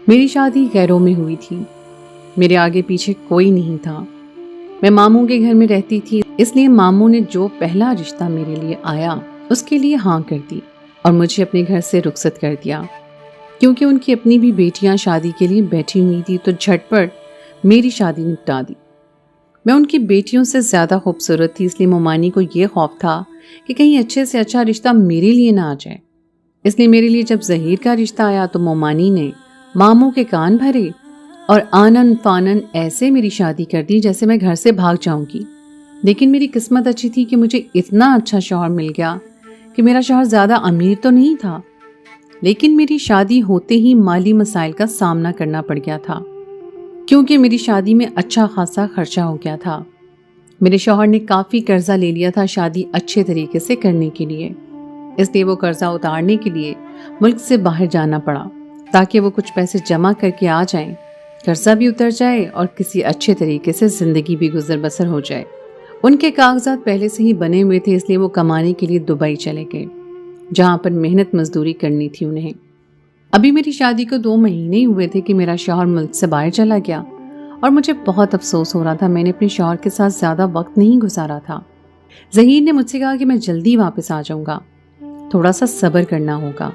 میری شادی غیروں میں ہوئی تھی. میرے آگے پیچھے کوئی نہیں تھا. میں ماموں کے گھر میں رہتی تھی، اس لیے ماموں نے جو پہلا رشتہ میرے لیے آیا اس کے لیے ہاں کر دی اور مجھے اپنے گھر سے رخصت کر دیا. کیونکہ ان کی اپنی بھی بیٹیاں شادی کے لیے بیٹھی ہوئی تھی تو جھٹ پٹ میری شادی نپٹا دی. میں ان کی بیٹیوں سے زیادہ خوبصورت تھی، اس لیے مومانی کو یہ خوف تھا کہ کہیں اچھے سے اچھا رشتہ میرے لیے نہ آ جائے. اس لیے میرے لیے جب ظہیر کا رشتہ آیا تو مومانی نے ماموں کے کان بھرے اور آنن فانن ایسے میری شادی کر دی جیسے میں گھر سے بھاگ جاؤں گی. لیکن میری قسمت اچھی تھی کہ مجھے اتنا اچھا شوہر مل گیا کہ میرا شوہر زیادہ امیر تو نہیں تھا، لیکن میری شادی ہوتے ہی مالی مسائل کا سامنا کرنا پڑ گیا تھا کیونکہ میری شادی میں اچھا خاصا خرچہ ہو گیا تھا. میرے شوہر نے کافی قرضہ لے لیا تھا شادی اچھے طریقے سے کرنے کے لیے، اس لیے وہ قرضہ اتارنے کے لیے ملک سے باہر جانا پڑا تاکہ وہ کچھ پیسے جمع کر کے آ جائیں، قرضہ بھی اتر جائے اور کسی اچھے طریقے سے زندگی بھی گزر بسر ہو جائے. ان کے کاغذات پہلے سے ہی بنے ہوئے تھے، اس لیے وہ کمانے کے لیے دبئی چلے گئے جہاں پر محنت مزدوری کرنی تھی انہیں. ابھی میری شادی کو 2 مہینے ہوئے تھے کہ میرا شوہر ملک سے باہر چلا گیا اور مجھے بہت افسوس ہو رہا تھا. میں نے اپنے شوہر کے ساتھ زیادہ وقت نہیں گزارا تھا. ظہیر نے مجھ سے کہا کہ میں جلدی واپس آ جاؤں گا، تھوڑا سا صبر کرنا ہوگا.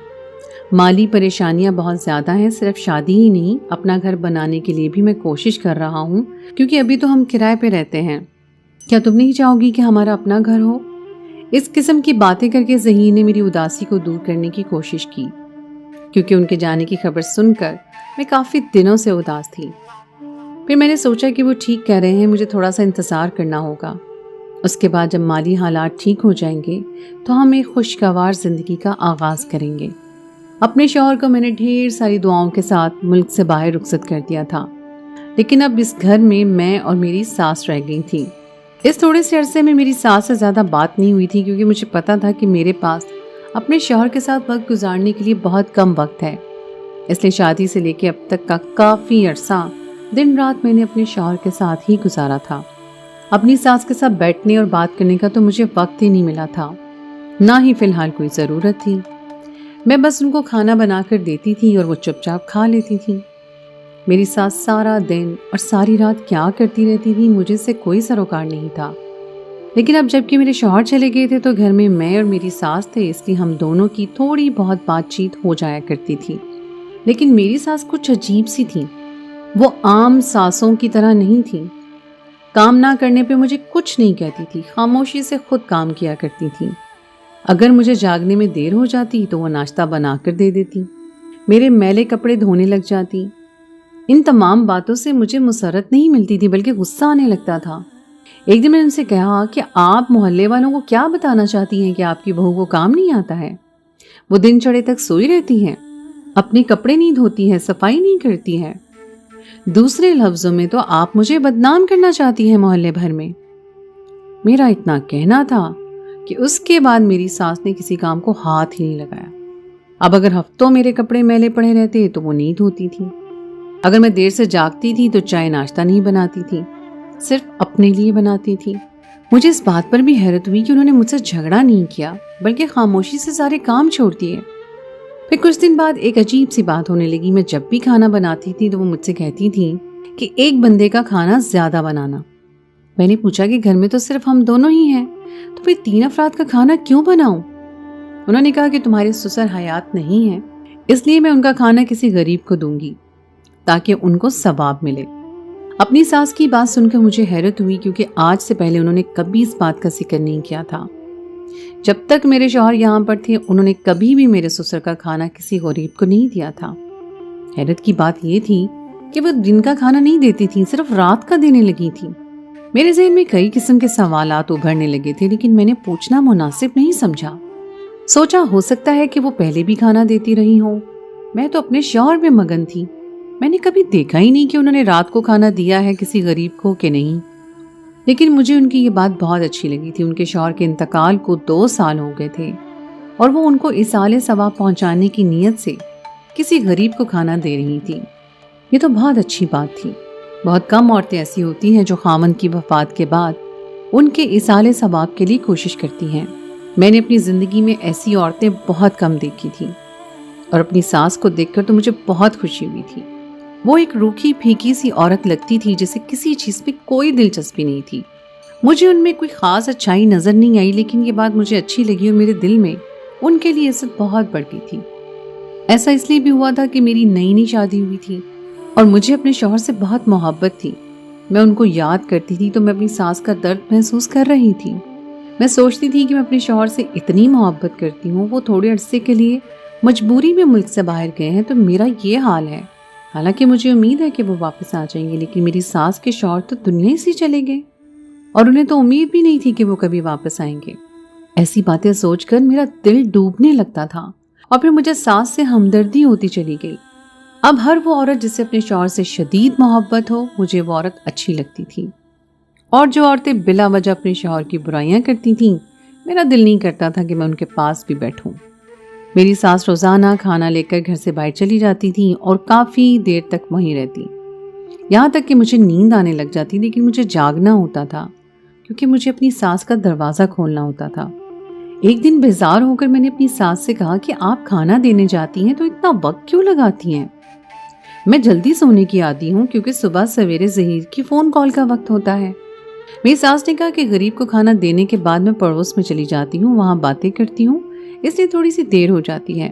مالی پریشانیاں بہت زیادہ ہیں، صرف شادی ہی نہیں، اپنا گھر بنانے کے لیے بھی میں کوشش کر رہا ہوں کیونکہ ابھی تو ہم کرائے پہ رہتے ہیں. کیا تم نہیں چاہو گی کہ ہمارا اپنا گھر ہو؟ اس قسم کی باتیں کر کے ظہیر نے میری اداسی کو دور کرنے کی کوشش کی کیونکہ ان کے جانے کی خبر سن کر میں کافی دنوں سے اداس تھی. پھر میں نے سوچا کہ وہ ٹھیک کہہ رہے ہیں، مجھے تھوڑا سا انتظار کرنا ہوگا. اس کے بعد جب مالی حالات ٹھیک ہو جائیں گے تو ہم ایک خوشگوار زندگی کا آغاز کریں گے. اپنے شوہر کو میں نے ڈھیر ساری دعاؤں کے ساتھ ملک سے باہر رخصت کر دیا تھا، لیکن اب اس گھر میں اور میری ساس رہ گئی تھی. اس تھوڑے سے عرصے میں میری ساس سے زیادہ بات نہیں ہوئی تھی کیونکہ مجھے پتا تھا کہ میرے پاس اپنے شوہر کے ساتھ وقت گزارنے کے لیے بہت کم وقت ہے. اس لیے شادی سے لے کے اب تک کا کافی عرصہ دن رات میں نے اپنے شوہر کے ساتھ ہی گزارا تھا. اپنی ساس کے ساتھ بیٹھنے اور بات کرنے کا تو مجھے وقت ہی نہیں ملا تھا، نہ ہی فی الحال کوئی ضرورت تھی. میں بس ان کو کھانا بنا کر دیتی تھی اور وہ چپ چاپ کھا لیتی تھی. میری ساس سارا دن اور ساری رات کیا کرتی رہتی تھی مجھے سے کوئی سروکار نہیں تھا. لیکن اب جب کہ میرے شوہر چلے گئے تھے تو گھر میں میں اور میری ساس تھے، اس لیے ہم دونوں کی تھوڑی بہت بات چیت ہو جایا کرتی تھی. لیکن میری ساس کچھ عجیب سی تھی، وہ عام ساسوں کی طرح نہیں تھی. کام نہ کرنے پہ مجھے کچھ نہیں کہتی تھی، خاموشی سے خود کام کیا کرتی تھی. اگر مجھے جاگنے میں دیر ہو جاتی تو وہ ناشتہ بنا کر دے دیتی، میرے میلے کپڑے دھونے لگ جاتی. ان تمام باتوں سے مجھے مسرت نہیں ملتی تھی بلکہ غصہ آنے لگتا تھا. ایک دن میں نے ان سے کہا کہ آپ محلے والوں کو کیا بتانا چاہتی ہیں کہ آپ کی بہو کو کام نہیں آتا ہے؟ وہ دن چڑھے تک سوئی رہتی ہے، اپنے کپڑے نہیں دھوتی ہے، صفائی نہیں کرتی ہے. دوسرے لفظوں میں تو آپ مجھے بدنام کرنا چاہتی ہیں محلے بھر میں. میرا اتنا کہنا تھا کہ اس کے بعد میری ساس نے کسی کام کو ہاتھ ہی نہیں لگایا. اب اگر ہفتوں میرے کپڑے میلے پڑے رہتے تو وہ نہیں دھوتی تھی. اگر میں دیر سے جاگتی تھی تو چائے ناشتہ نہیں بناتی تھی، صرف اپنے لیے بناتی تھی. مجھے اس بات پر بھی حیرت ہوئی کہ انہوں نے مجھ سے جھگڑا نہیں کیا بلکہ خاموشی سے سارے کام چھوڑ دیے. پھر کچھ دن بعد ایک عجیب سی بات ہونے لگی. میں جب بھی کھانا بناتی تھی تو وہ مجھ سے کہتی تھی کہ ایک بندے کا کھانا زیادہ بنانا. میں نے پوچھا کہ گھر میں تو صرف ہم دونوں ہی ہیں تو پھر 3 افراد کا کھانا کیوں بناؤں؟ انہوں نے کہا کہ تمہارے سسر حیات نہیں ہیں، اس لیے میں ان کا کھانا کسی غریب کو دوں گی تاکہ ان کو ثواب ملے. اپنی ساس کی بات سن کر مجھے حیرت ہوئی کیونکہ آج سے پہلے انہوں نے کبھی اس بات کا ذکر نہیں کیا تھا. جب تک میرے شوہر یہاں پر تھے انہوں نے کبھی بھی میرے سسر کا کھانا کسی غریب کو نہیں دیا تھا. حیرت کی بات یہ تھی کہ وہ دن کا کھانا نہیں دیتی تھی، صرف رات کا دینے لگی تھی. میرے ذہن میں کئی قسم کے سوالات ابھرنے لگے تھے لیکن میں نے پوچھنا مناسب نہیں سمجھا. سوچا ہو سکتا ہے کہ وہ پہلے بھی کھانا دیتی رہی ہوں، میں تو اپنے شوہر میں مگن تھی. میں نے کبھی دیکھا ہی نہیں کہ انہوں نے رات کو کھانا دیا ہے کسی غریب کو کہ نہیں. لیکن مجھے ان کی یہ بات بہت اچھی لگی تھی. ان کے شوہر کے انتقال کو 2 سال ہو گئے تھے اور وہ ان کو ایصال ثواب پہنچانے کی نیت سے کسی غریب کو کھانا دے رہی تھی. یہ تو بہت اچھی بات تھی. بہت کم عورتیں ایسی ہوتی ہیں جو خاوند کی وفات کے بعد ان کے ایصال ثواب کے لیے کوشش کرتی ہیں. میں نے اپنی زندگی میں ایسی عورتیں بہت کم دیکھی تھیں اور اپنی ساس کو دیکھ کر تو مجھے بہت خوشی ہوئی تھی. وہ ایک روکھی پھیکی سی عورت لگتی تھی جسے کسی چیز پہ کوئی دلچسپی نہیں تھی. مجھے ان میں کوئی خاص اچھائی نظر نہیں آئی، لیکن یہ بات مجھے اچھی لگی اور میرے دل میں ان کے لیے عزت بہت بڑھ گئی تھی. ایسا اس لیے بھی ہوا تھا کہ میری نئی نئی شادی ہوئی تھی اور مجھے اپنے شوہر سے بہت محبت تھی. میں ان کو یاد کرتی تھی تو میں اپنی ساس کا درد محسوس کر رہی تھی. میں سوچتی تھی کہ میں اپنے شوہر سے اتنی محبت کرتی ہوں، وہ تھوڑے عرصے کے لیے مجبوری میں ملک سے باہر گئے ہیں تو میرا یہ حال ہے. حالانکہ مجھے امید ہے کہ وہ واپس آ جائیں گے، لیکن میری ساس کے شوہر تو دنیا ہی سے چلے گئے اور انہیں تو امید بھی نہیں تھی کہ وہ کبھی واپس آئیں گے. ایسی باتیں سوچ کر میرا دل ڈوبنے لگتا تھا اور پھر مجھے ساس سے ہمدردی ہوتی چلی گئی. اب ہر وہ عورت جسے اپنے شوہر سے شدید محبت ہو، مجھے وہ عورت اچھی لگتی تھی. اور جو عورتیں بلا وجہ اپنے شوہر کی برائیاں کرتی تھیں، میرا دل نہیں کرتا تھا کہ میں ان کے پاس بھی بیٹھوں. میری ساس روزانہ کھانا لے کر گھر سے باہر چلی جاتی تھی اور کافی دیر تک وہیں رہتی، یہاں تک کہ مجھے نیند آنے لگ جاتی، لیکن مجھے جاگنا ہوتا تھا کیونکہ مجھے اپنی ساس کا دروازہ کھولنا ہوتا تھا. ایک دن بیزار ہو کر میں نے اپنی ساس سے کہا کہ آپ کھانا دینے جاتی ہیں تو اتنا وقت کیوں لگاتی ہیں؟ میں جلدی سونے کی عادی ہوں کیونکہ صبح سویرے ظہیر کی فون کال کا وقت ہوتا ہے. میری ساس نے کہا کہ غریب کو کھانا دینے کے بعد میں پڑوس میں چلی جاتی ہوں، وہاں باتیں کرتی ہوں، اس لیے تھوڑی سی دیر ہو جاتی ہے.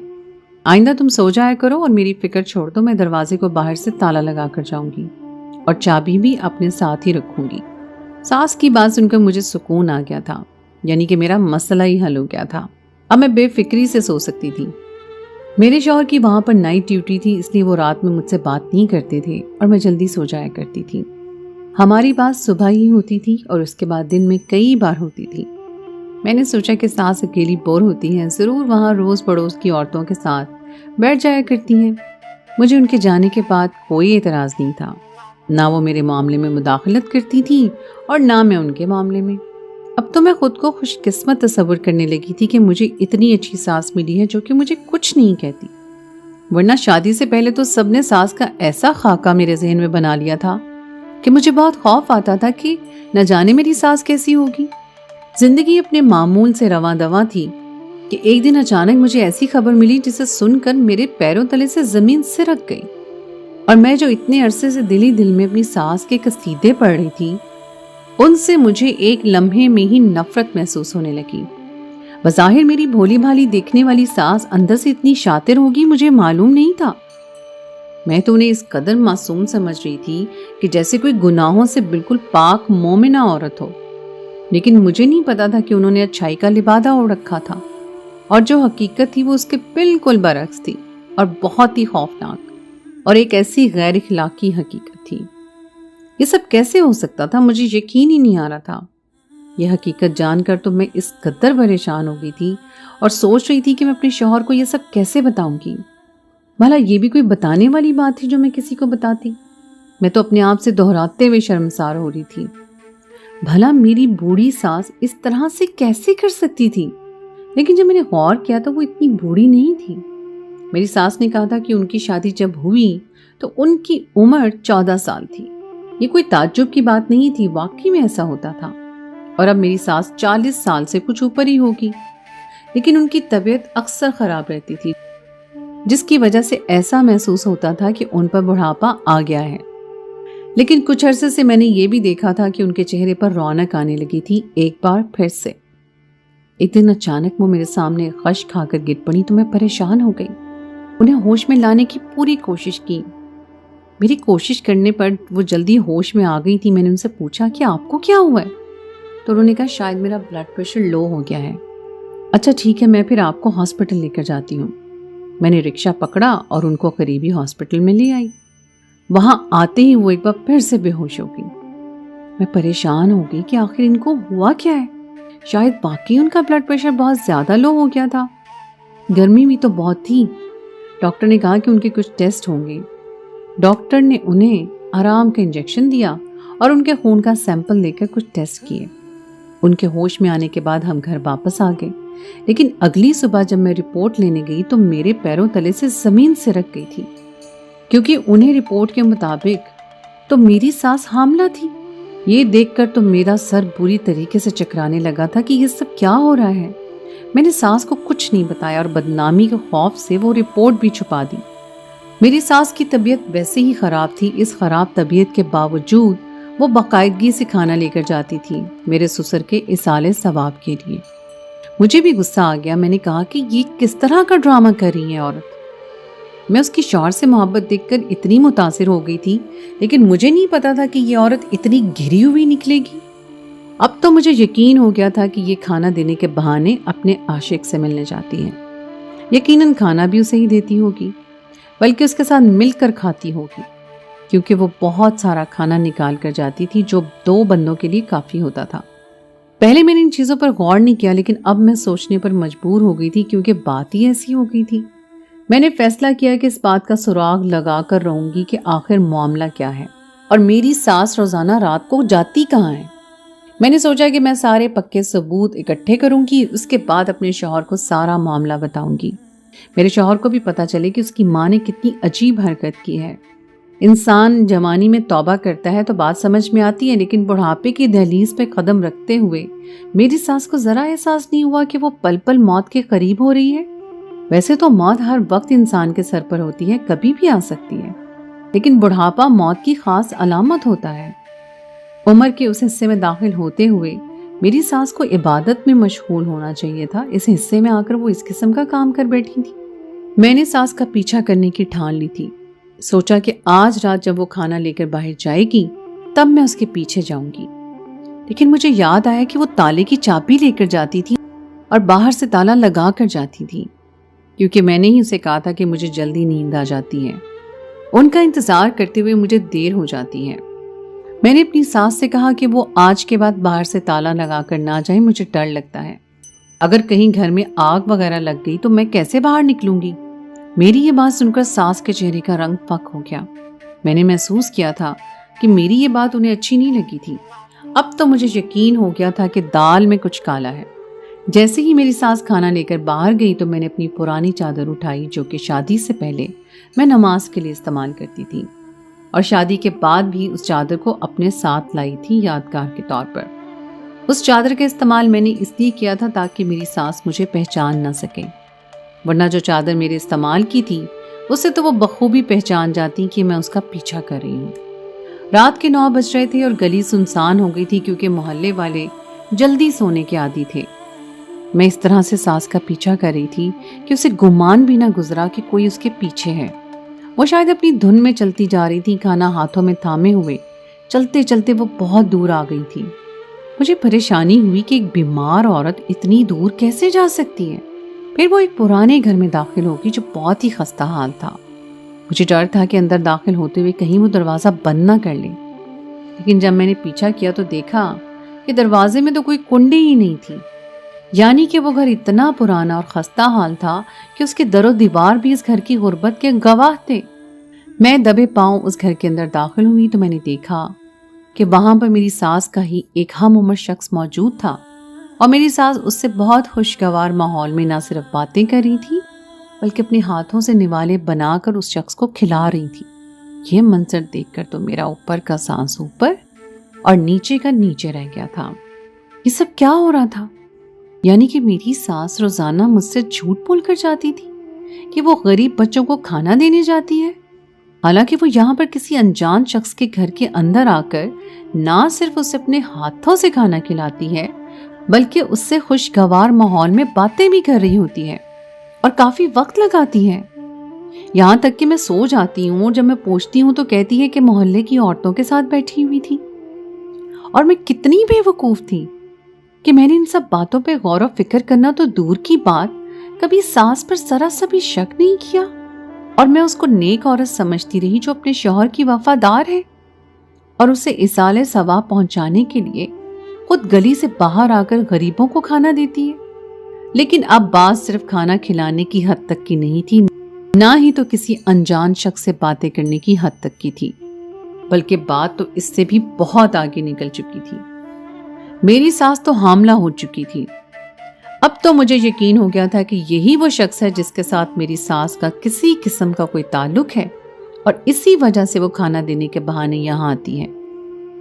آئندہ تم سو جایا کرو اور میری فکر چھوڑ دو. میں دروازے کو باہر سے تالا لگا کر جاؤں گی اور چابی بھی اپنے ساتھ ہی رکھوں گی. ساس کی بات سن کر مجھے سکون آ گیا تھا، یعنی کہ میرا مسئلہ ہی حل ہو گیا تھا. اب میں بے فکری سے سو سکتی تھی. میرے شوہر کی وہاں پر نائٹ ڈیوٹی تھی، اس لیے وہ رات میں مجھ سے بات نہیں کرتے تھے اور میں جلدی سو جایا کرتی تھی. ہماری بات صبح ہی ہوتی تھی اور اس کے بعد دن میں کئی بار ہوتی تھی. میں نے سوچا کہ ساس اکیلی بور ہوتی ہیں، ضرور وہاں روز پڑوس کی عورتوں کے ساتھ بیٹھ جایا کرتی ہیں. مجھے ان کے جانے کے بعد کوئی اعتراض نہیں تھا، نہ وہ میرے معاملے میں مداخلت کرتی تھی اور نہ میں ان کے معاملے میں. اب تو میں خود کو خوش قسمت تصور کرنے لگی تھی کہ مجھے اتنی اچھی ساس ملی ہے جو کہ مجھے کچھ نہیں کہتی، ورنہ شادی سے پہلے تو سب نے ساس کا ایسا خاکہ میرے ذہن میں بنا لیا تھا کہ مجھے بہت خوف آتا تھا کہ نہ جانے میری ساس کیسی ہوگی. زندگی اپنے معمول سے رواں دواں تھی کہ ایک دن اچانک مجھے ایسی خبر ملی جسے سن کر میرے پیروں تلے سے زمین سرک گئی، اور میں جو اتنے عرصے سے دل ہی دل میں اپنی ساس کے قصیدے پڑھ رہی تھی، ان سے مجھے ایک لمحے میں ہی نفرت محسوس ہونے لگی. بظاہر میری بھولی بھالی دیکھنے والی ساس اندر سے اتنی شاطر ہوگی مجھے معلوم نہیں تھا. میں تو انہیں اس قدر معصوم سمجھ رہی تھی کہ جیسے کوئی گناہوں سے بالکل پاک مومنہ عورت ہو، لیکن مجھے نہیں پتا تھا کہ انہوں نے اچھائی کا لبادہ اوڑھ رکھا تھا اور جو حقیقت تھی وہ اس کے بالکل برعکس تھی اور بہت ہی خوفناک اور ایک ایسی غیر اخلاقی حقیقت تھی. یہ سب کیسے ہو سکتا تھا؟ مجھے یقین ہی نہیں آ رہا تھا. یہ حقیقت جان کر تو میں اس قدر پریشان ہو گئی تھی اور سوچ رہی تھی کہ میں اپنے شوہر کو یہ سب کیسے بتاؤں گی. بھلا یہ بھی کوئی بتانے والی بات تھی جو میں کسی کو بتاتی؟ میں تو اپنے آپ سے دہراتے ہوئے شرمسار ہو رہی تھی. بھلا میری بوڑھی ساس اس طرح سے کیسے کر سکتی تھی؟ لیکن جب میں نے غور کیا تو وہ اتنی بوڑھی نہیں تھی. میری ساس نے کہا تھا کہ ان کی شادی جب ہوئی تو ان کی عمر 14 سال تھی. یہ کوئی تعجب کی بات نہیں تھی، واقعی میں ایسا ہوتا تھا. اور اب میری ساس 40 سال سے کچھ اوپر ہی ہوگی، لیکن ان کی طبیعت اکثر خراب رہتی تھی، جس کی وجہ سے ایسا محسوس ہوتا تھا کہ ان پر بڑھاپا آ گیا ہے. لیکن کچھ عرصے سے میں نے یہ بھی دیکھا تھا کہ ان کے چہرے پر رونق آنے لگی تھی ایک بار پھر سے. ایک دن اچانک وہ میرے سامنے غش کھا کر گر پڑی تو میں پریشان ہو گئی. انہیں ہوش میں لانے کی پوری کوشش کی. میری کوشش کرنے پر وہ جلدی ہوش میں آ گئی تھی. میں نے ان سے پوچھا کہ آپ کو کیا ہوا ہے؟ تو انہوں نے کہا شاید میرا بلڈ پریشر لو ہو گیا ہے. اچھا ٹھیک ہے، میں پھر آپ کو ہاسپٹل لے کر جاتی ہوں. میں نے رکشہ پکڑا اور ان کو قریبی ہاسپٹل میں لے آئی. وہاں آتے ہی وہ ایک بار پھر سے بے ہوش ہو گئی. میں پریشان ہو گئی کہ آخر ان کو ہوا کیا ہے. شاید واقعی ان کا بلڈ پریشر بہت زیادہ لو ہو گیا تھا. گرمی بھی تو بہت تھی. ڈاکٹر نے کہا کہ ان کے کچھ ٹیسٹ ہوں گے. ڈاکٹر نے انہیں آرام کا انجیکشن دیا اور ان کے خون کا سیمپل لے کر کچھ ٹیسٹ کیے. ان کے ہوش میں آنے کے بعد ہم گھر واپس آ گئے. لیکن اگلی صبح جب میں رپورٹ لینے گئی تو میرے پیروں تلے سے زمین سرک گئی تھی، کیونکہ انہیں رپورٹ کے مطابق تو میری ساس حاملہ تھی. یہ دیکھ کر تو میرا سر بری طریقے سے چکرانے لگا تھا کہ یہ سب کیا ہو رہا ہے. میں نے ساس کو کچھ نہیں بتایا اور بدنامی کے خوف سے وہ رپورٹ بھی چھپا دی. میری ساس کی طبیعت ویسے ہی خراب تھی، اس خراب طبیعت کے باوجود وہ باقاعدگی سے کھانا لے کر جاتی تھی میرے سسر کے ایصال ثواب کے لیے۔ مجھے بھی غصہ آ گیا، میں نے کہا کہ یہ کس طرح کا ڈرامہ کر رہی ہے عورت۔ میں اس کی شوہر سے محبت دیکھ کر اتنی متاثر ہو گئی تھی، لیکن مجھے نہیں پتا تھا کہ یہ عورت اتنی گھری ہوئی نکلے گی۔ اب تو مجھے یقین ہو گیا تھا کہ یہ کھانا دینے کے بہانے اپنے عاشق سے ملنے جاتی ہے۔ یقیناً کھانا بھی اسے ہی دیتی ہوگی، بلکہ اس کے ساتھ مل کر کھاتی ہوگی، کیونکہ وہ بہت سارا کھانا نکال کر جاتی تھی جو 2 بندوں کے لیے کافی ہوتا تھا۔ پہلے میں نے ان چیزوں پر غور نہیں کیا، لیکن اب میں سوچنے پر مجبور ہو گئی تھی کیونکہ بات ہی ایسی ہو گئی تھی۔ میں نے فیصلہ کیا کہ اس بات کا سراغ لگا کر رہوں گی کہ آخر معاملہ کیا ہے اور میری ساس روزانہ رات کو جاتی کہاں ہے۔ میں نے سوچا کہ میں سارے پکے ثبوت اکٹھے کروں گی، اس کے بعد اپنے شوہر کو سارا معاملہ بتاؤں گی۔ میرے شوہر کو بھی پتا چلے کہ اس کی ماں نے کتنی عجیب حرکت کی ہے۔ انسان جوانی میں توبہ کرتا ہے تو بات سمجھ میں آتی ہے، لیکن بڑھاپے کی دہلیز پہ قدم رکھتے ہوئے میری ساس کو ذرا احساس نہیں ہوا کہ وہ پل پل موت کے قریب ہو رہی ہے۔ ویسے تو موت ہر وقت انسان کے سر پر ہوتی ہے، کبھی بھی آ سکتی ہے، لیکن بڑھاپا موت کی خاص علامت ہوتا ہے۔ عمر کے اس حصے میں داخل ہوتے ہوئے میری ساس کو عبادت میں مشغول ہونا چاہیے تھا، اس حصے میں آ کر وہ اس قسم کا کام کر بیٹھی تھی۔ میں نے ساس کا پیچھا کرنے کی ٹھان لی تھی، سوچا کہ آج رات جب وہ کھانا لے کر باہر جائے گی تب میں اس کے پیچھے جاؤں گی، لیکن مجھے یاد آیا کہ وہ تالے کی چابی لے کر جاتی تھی اور باہر سے تالا لگا کر جاتی تھی، کیونکہ میں نے ہی اسے کہا تھا کہ مجھے جلدی نیند آ جاتی ہے۔ ان کا انتظار کرتے ہوئے مجھے دیر ہو جاتی ہے۔ میں نے اپنی ساس سے کہا کہ وہ آج کے بعد باہر سے تالا لگا کر نہ جائے، مجھے ڈر لگتا ہے، اگر کہیں گھر میں آگ وغیرہ لگ گئی تو میں کیسے باہر نکلوں گی۔ میری یہ بات سن کر ساس کے چہرے کا رنگ پک ہو گیا۔ میں نے محسوس کیا تھا کہ میری یہ بات انہیں اچھی نہیں لگی تھی۔ اب تو مجھے یقین ہو گیا تھا کہ دال میں کچھ کالا ہے۔ جیسے ہی میری ساس کھانا لے کر باہر گئی تو میں نے اپنی پرانی چادر اٹھائی جو کہ شادی سے پہلے میں نماز کے لیے استعمال کرتی تھی، اور شادی کے بعد بھی اس چادر کو اپنے ساتھ لائی تھی یادگار کے طور پر۔ اس چادر کا استعمال میں نے اس لیے کیا تھا تاکہ میری ساس مجھے پہچان نہ سکے، ورنہ جو چادر میرے استعمال کی تھی اسے تو وہ بخوبی پہچان جاتی کہ میں اس کا پیچھا کر رہی ہوں۔ رات کے 9 بج رہے تھے اور گلی سنسان ہو گئی تھی کیونکہ محلے والے جلدی سونے کے عادی تھے۔ میں اس طرح سے ساس کا پیچھا کر رہی تھی کہ اسے گمان بھی نہ گزرا کہ کوئی اس کے پیچھے ہے۔ وہ شاید اپنی دھن میں چلتی جا رہی تھی، کھانا ہاتھوں میں تھامے ہوئے چلتے چلتے وہ بہت دور آ گئی تھی۔ مجھے پریشانی ہوئی کہ ایک بیمار عورت اتنی دور کیسے جا سکتی ہے۔ پھر وہ ایک پرانے گھر میں داخل ہوگی جو بہت ہی خستہ حال تھا۔ مجھے ڈر تھا کہ اندر داخل ہوتے ہوئے کہیں وہ دروازہ بند نہ کر لے، لیکن جب میں نے پیچھا کیا تو دیکھا کہ دروازے میں تو کوئی کنڈی ہی نہیں تھی، یعنی کہ وہ گھر اتنا پرانا اور خستہ حال تھا کہ اس کے در و دیوار بھی اس گھر کی غربت کے گواہ تھے۔ میں دبے پاؤں اس گھر کے اندر داخل ہوئی تو میں نے دیکھا کہ وہاں پر میری ساس کا ہی ایک ہم عمر شخص موجود تھا، اور میری ساس اس سے بہت خوشگوار ماحول میں نہ صرف باتیں کر رہی تھی بلکہ اپنے ہاتھوں سے نوالے بنا کر اس شخص کو کھلا رہی تھی۔ یہ منظر دیکھ کر تو میرا اوپر کا سانس اوپر اور نیچے کا نیچے رہ گیا تھا۔ یہ سب کیا ہو رہا تھا؟ یعنی کہ میری ساس روزانہ مجھ سے جھوٹ بول کر جاتی تھی کہ وہ غریب بچوں کو کھانا دینے جاتی ہے، حالانکہ وہ یہاں پر کسی انجان شخص کے گھر کے اندر آ کر نہ صرف اسے اپنے ہاتھوں سے کھانا کھلاتی ہے بلکہ اس سے خوشگوار ماحول میں باتیں بھی کر رہی ہوتی ہے اور کافی وقت لگاتی ہے۔ یہاں تک کہ میں سو جاتی ہوں، جب میں پوچھتی ہوں تو کہتی ہے کہ محلے کی عورتوں کے ساتھ بیٹھی ہوئی تھی، اور میں کتنی بے وقوف تھی کہ میں نے ان سب باتوں پہ غور و فکر کرنا تو دور کی بات کبھی ساس پر ذرا سا بھی شک نہیں کیا، اور میں اس کو نیک عورت سمجھتی رہی جو اپنے شوہر کی وفادار ہے اور اسے ایصال ثواب پہنچانے کے لیے خود گلی سے باہر آ کر غریبوں کو کھانا دیتی ہے۔ لیکن اب بات صرف کھانا کھلانے کی حد تک کی نہیں تھی، نہ ہی تو کسی انجان شخص سے باتیں کرنے کی حد تک کی تھی، بلکہ بات تو اس سے بھی بہت آگے نکل چکی تھی۔ میری ساس تو حاملہ ہو چکی تھی۔ اب تو مجھے یقین ہو گیا تھا کہ یہی وہ شخص ہے جس کے ساتھ میری ساس کا کسی قسم کا کوئی تعلق ہے، اور اسی وجہ سے وہ کھانا دینے کے بہانے یہاں آتی ہے۔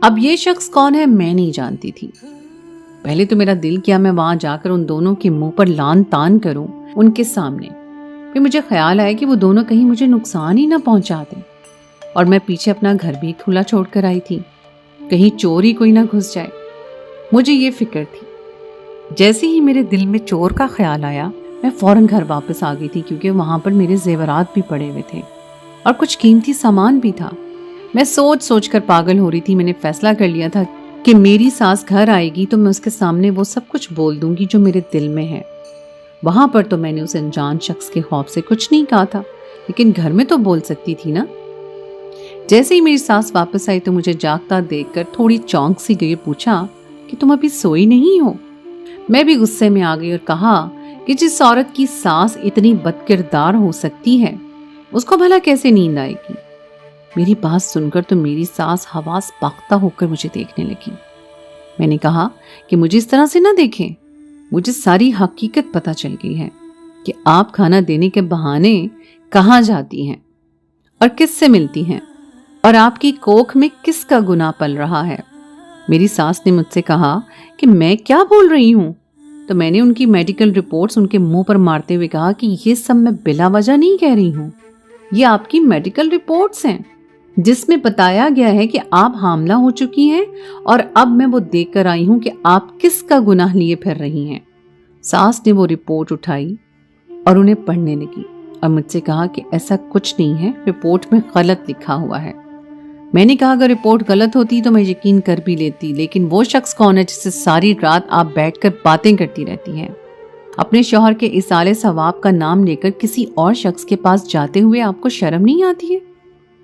اب یہ شخص کون ہے میں نہیں جانتی تھی۔ پہلے تو میرا دل کیا میں وہاں جا کر ان دونوں کے منہ پر لان تان کروں ان کے سامنے، پھر مجھے خیال آیا کہ وہ دونوں کہیں مجھے نقصان ہی نہ پہنچا دیں، اور میں پیچھے اپنا گھر بھی کھلا چھوڑ کر آئی تھی، کہیں چور ہی کوئی نہ گھس جائے، مجھے یہ فکر تھی۔ جیسے ہی میرے دل میں چور کا خیال آیا میں فوراً گھر واپس آ گئی تھی، کیونکہ وہاں پر میرے زیورات بھی پڑے ہوئے تھے اور کچھ قیمتی سامان بھی تھا۔ میں سوچ سوچ کر پاگل ہو رہی تھی۔ میں نے فیصلہ کر لیا تھا کہ میری ساس گھر آئے گی تو میں اس کے سامنے وہ سب کچھ بول دوں گی جو میرے دل میں ہے۔ وہاں پر تو میں نے اس انجان شخص کے خوف سے کچھ نہیں کہا تھا، لیکن گھر میں تو بول سکتی تھی نا۔ جیسے ہی میری ساس واپس آئی تو مجھے جاگتا دیکھ کر تھوڑی چونک سی گئی، پوچھا کہ تم ابھی سوئی نہیں ہو؟ میں بھی غصے میں آ گئی اور کہا کہ جس عورت کی ساس اتنی بد کردار ہو سکتی ہے اس کو بھلا کیسے نیند آئے گی؟ میری بات سن کر تو میری ساس حواس باختہ ہو کر مجھے دیکھنے لگی۔ میں نے کہا کہ مجھے اس طرح سے نہ دیکھیں، مجھے ساری حقیقت پتہ چل گئی ہے کہ آپ کھانا دینے کے بہانے کہاں جاتی ہیں اور کس سے ملتی ہیں، اور آپ کی کوکھ میں کس کا گناہ پل رہا ہے۔ میری ساس نے مجھ سے کہا کہ میں کیا بول رہی ہوں، تو میں نے ان کی میڈیکل رپورٹس ان کے منہ پر مارتے ہوئے کہا کہ یہ سب میں بلا وجہ نہیں کہہ رہی ہوں، یہ آپ کی میڈیکل رپورٹس ہیں جس میں بتایا گیا ہے کہ آپ حاملہ ہو چکی ہیں، اور اب میں وہ دیکھ کر آئی ہوں کہ آپ کس کا گناہ لیے پھر رہی ہیں۔ ساس نے وہ رپورٹ اٹھائی اور انہیں پڑھنے لگی اور مجھ سے کہا کہ ایسا کچھ نہیں ہے، رپورٹ میں غلط لکھا ہوا ہے۔ میں نے کہا اگر رپورٹ غلط ہوتی تو میں یقین کر بھی لیتی، لیکن وہ شخص کون ہے جس سے ساری رات آپ بیٹھ کر باتیں کرتی رہتی ہیں؟ اپنے شوہر کے ایصال ثواب کا نام لے کر کسی اور شخص کے پاس جاتے ہوئے آپ کو شرم نہیں آتی ہے؟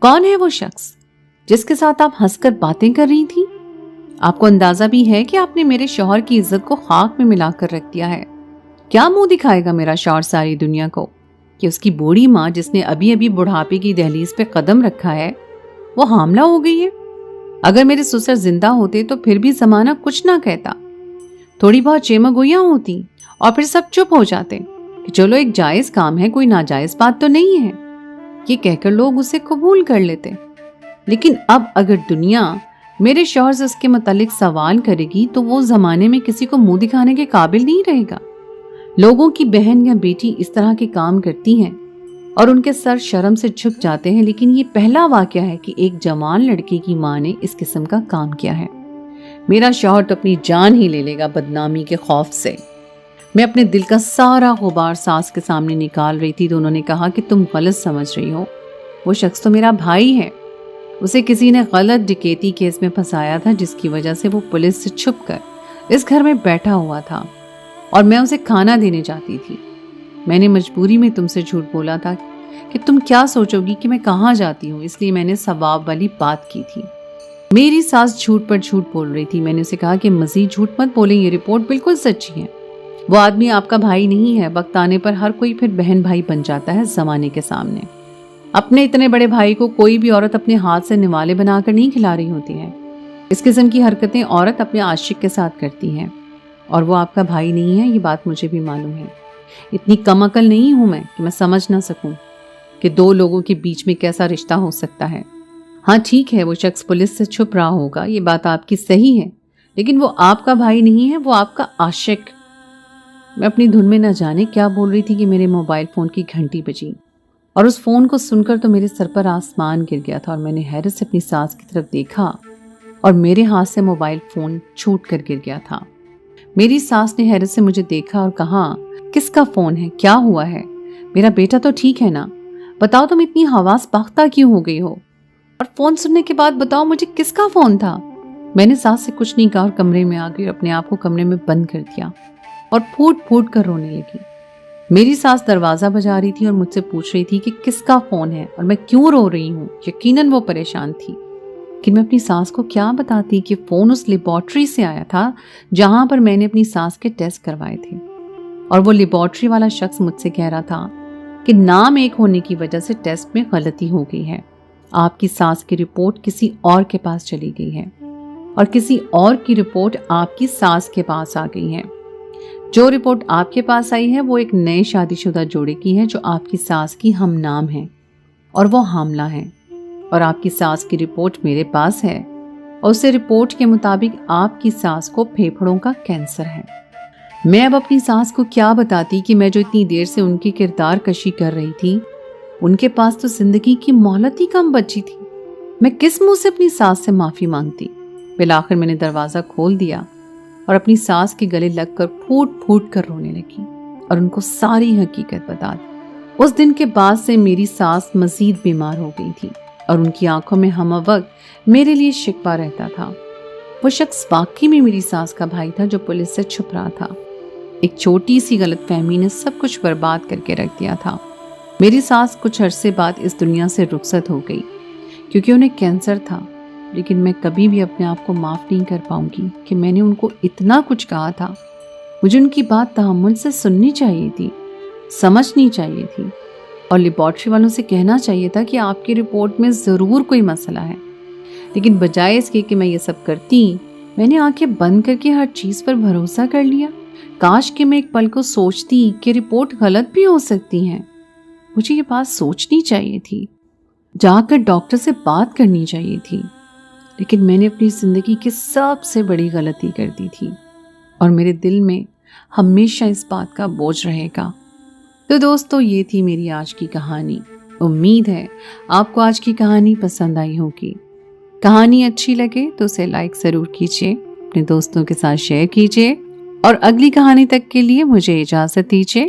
کون ہے وہ شخص جس کے ساتھ آپ ہنس کر باتیں کر رہی تھی؟ آپ کو اندازہ بھی ہے کہ آپ نے میرے شوہر کی عزت کو خاک میں ملا کر رکھ دیا ہے۔ کیا منہ دکھائے گا میرا شوہر ساری دنیا کو کہ اس کی بوڑھی ماں جس نے ابھی ابھی بڑھاپے کی دہلیز پہ قدم رکھا ہے وہ حاملہ ہو گئی ہے؟ اگر میرے سسر زندہ ہوتے تو پھر بھی زمانہ کچھ نہ کہتا، تھوڑی بہت چیمگویاں ہوتی اور پھر سب چپ ہو جاتے کہ چلو ایک جائز کام ہے، کوئی ناجائز بات تو نہیں ہے، یہ کہہ کر لوگ اسے قبول کر لیتے۔ لیکن اب اگر دنیا میرے شوہر سے اس کے متعلق سوال کرے گی تو وہ زمانے میں کسی کو منہ دکھانے کے قابل نہیں رہے گا۔ لوگوں کی بہن یا بیٹی اس طرح کے کام کرتی ہیں اور ان کے سر شرم سے جھک جاتے ہیں، لیکن یہ پہلا واقعہ ہے کہ ایک جوان لڑکی کی ماں نے اس قسم کا کام کیا ہے۔ میرا شوہر تو اپنی جان ہی لے لے گا بدنامی کے خوف سے۔ میں اپنے دل کا سارا غبار ساس کے سامنے نکال رہی تھی تو انہوں نے کہا کہ تم غلط سمجھ رہی ہو، وہ شخص تو میرا بھائی ہے، اسے کسی نے غلط ڈکیتی کیس میں پھنسایا تھا جس کی وجہ سے وہ پولیس سے چھپ کر اس گھر میں بیٹھا ہوا تھا اور میں اسے کھانا دینے جاتی تھی۔ میں نے مجبوری میں تم سے جھوٹ بولا تھا کہ تم کیا سوچو گی کہ میں کہاں جاتی ہوں، اس لیے میں نے ثواب والی بات کی تھی۔ میری ساس جھوٹ پر جھوٹ بول رہی تھی۔ میں نے اسے کہا کہ مزید جھوٹ مت بولیں، یہ رپورٹ بالکل سچی ہے، وہ آدمی آپ کا بھائی نہیں ہے۔ وقت آنے پر ہر کوئی پھر بہن بھائی بن جاتا ہے زمانے کے سامنے۔ اپنے اتنے بڑے بھائی کو کوئی بھی عورت اپنے ہاتھ سے نوالے بنا کر نہیں کھلا رہی ہوتی ہے۔ اس قسم کی حرکتیں عورت اپنے عاشق کے ساتھ کرتی ہے، اور وہ آپ کا بھائی نہیں ہے، یہ بات مجھے بھی معلوم ہے۔ اتنی کم عقل نہیں ہوں میں کہ میں سمجھ نہ سکوں کہ دو لوگوں کے بیچ میں کیسا رشتہ ہو سکتا ہے۔ ہاں ٹھیک ہے، وہ شخص پولیس سے چھپ رہا ہوگا، یہ بات آپ کی صحیح ہے، لیکن وہ آپ کا بھائی نہیں ہے، وہ آپ کا عاشق۔ میں اپنی دھن میں نہ جانے کیا بول رہی تھی کہ میرے موبائل فون کی گھنٹی بجی، اور اس فون کو سن کر تو میرے سر پر آسمان گر گیا تھا، اور میں نے حیرت سے اپنی ساس کی طرف دیکھا اور میرے ہاتھ سے موبائل فون چھوٹ کر گر گیا تھا۔ میری ساس نے حیرت سے مجھے دیکھا اور کہا کس کا فون ہے، کیا ہوا ہے؟ میرا بیٹا تو ٹھیک ہے نا؟ بتاؤ تم اتنی حواس باختہ کیوں ہو گئی ہو؟ اور فون سننے کے بعد بتاؤ مجھے کس کا فون تھا؟ میں نے ساس سے کچھ نہیں کہا اور کمرے میں آ گئی اور اپنے آپ کو کمرے میں بند کر دیا اور پھوٹ پھوٹ کر رونے لگی۔ میری ساس دروازہ بجا رہی تھی اور مجھ سے پوچھ رہی تھی کہ کس کا فون ہے اور میں کیوں رو رہی ہوں۔ یقیناً وہ پریشان تھی، لیکن میں اپنی ساس کو کیا بتاتی کہ فون اس لیبارٹری سے آیا تھا جہاں پر میں نے اپنی ساس کے ٹیسٹ کروائے تھے، اور وہ لیبارٹری والا شخص مجھ سے کہہ رہا تھا کہ نام ایک ہونے کی وجہ سے ٹیسٹ میں غلطی ہو گئی ہے، آپ کی ساس کی رپورٹ کسی اور کے پاس چلی گئی ہے اور کسی اور کی رپورٹ آپ کی ساس کے پاس آ گئی ہے۔ جو رپورٹ آپ کے پاس آئی ہے وہ ایک نئے شادی شدہ جوڑے کی ہے جو آپ کی ساس کی ہم نام ہے اور وہ حاملہ ہے، اور آپ کی ساس کی رپورٹ میرے پاس ہے اور اس رپورٹ کے مطابق آپ کی ساس کو پھیپھڑوں کا کینسر ہے۔ میں اب اپنی ساس کو کیا بتاتی کہ میں جو اتنی دیر سے ان کی کردار کشی کر رہی تھی، ان کے پاس تو زندگی کی مہلت ہی کم بچی تھی۔ میں کس منہ سے اپنی ساس سے معافی مانگتی؟ بالآخر میں نے دروازہ کھول دیا اور اپنی ساس کے گلے لگ کر پھوٹ پھوٹ کر رونے لگی اور ان کو ساری حقیقت بتا دی۔ اس دن کے بعد سے میری ساس مزید بیمار ہو گئی تھی اور ان کی آنکھوں میں ہم وقت میرے لیے شکوہ رہتا تھا۔ وہ شخص واقعی میں میری ساس کا بھائی تھا جو پولیس سے چھپ رہا تھا۔ ایک چھوٹی سی غلط فہمی نے سب کچھ برباد کر کے رکھ دیا تھا۔ میری ساس کچھ عرصے بعد اس دنیا سے رخصت ہو گئی کیونکہ انہیں کینسر تھا، لیکن میں کبھی بھی اپنے آپ کو معاف نہیں کر پاؤں گی کہ میں نے ان کو اتنا کچھ کہا تھا۔ مجھے ان کی بات تحمل سے سننی چاہیے تھی، سمجھنی چاہیے تھی اور لیبارٹری والوں سے کہنا چاہیے تھا کہ آپ کی رپورٹ میں ضرور کوئی مسئلہ ہے۔ لیکن بجائے اس کے کہ میں یہ سب کرتی، میں نے آنکھیں بند کر کے ہر چیز پر بھروسہ کر لیا۔ کاش کہ میں ایک پل کو سوچتی کہ رپورٹ غلط بھی ہو سکتی ہے۔ مجھے یہ بات سوچنی چاہیے تھی، جا کر ڈاکٹر سے بات کرنی چاہیے تھی، لیکن میں نے اپنی زندگی کی سب سے بڑی غلطی کر دی تھی اور میرے دل میں ہمیشہ اس بات کا بوجھ رہے گا۔ تو دوستو، یہ تھی میری آج کی کہانی۔ امید ہے آپ کو آج کی کہانی پسند آئی ہوگی۔ کہانی اچھی لگے تو اسے لائک ضرور کیجیے، اپنے دوستوں کے ساتھ شیئر کیجیے اور اگلی کہانی تک کے لیے مجھے اجازت دیجیے۔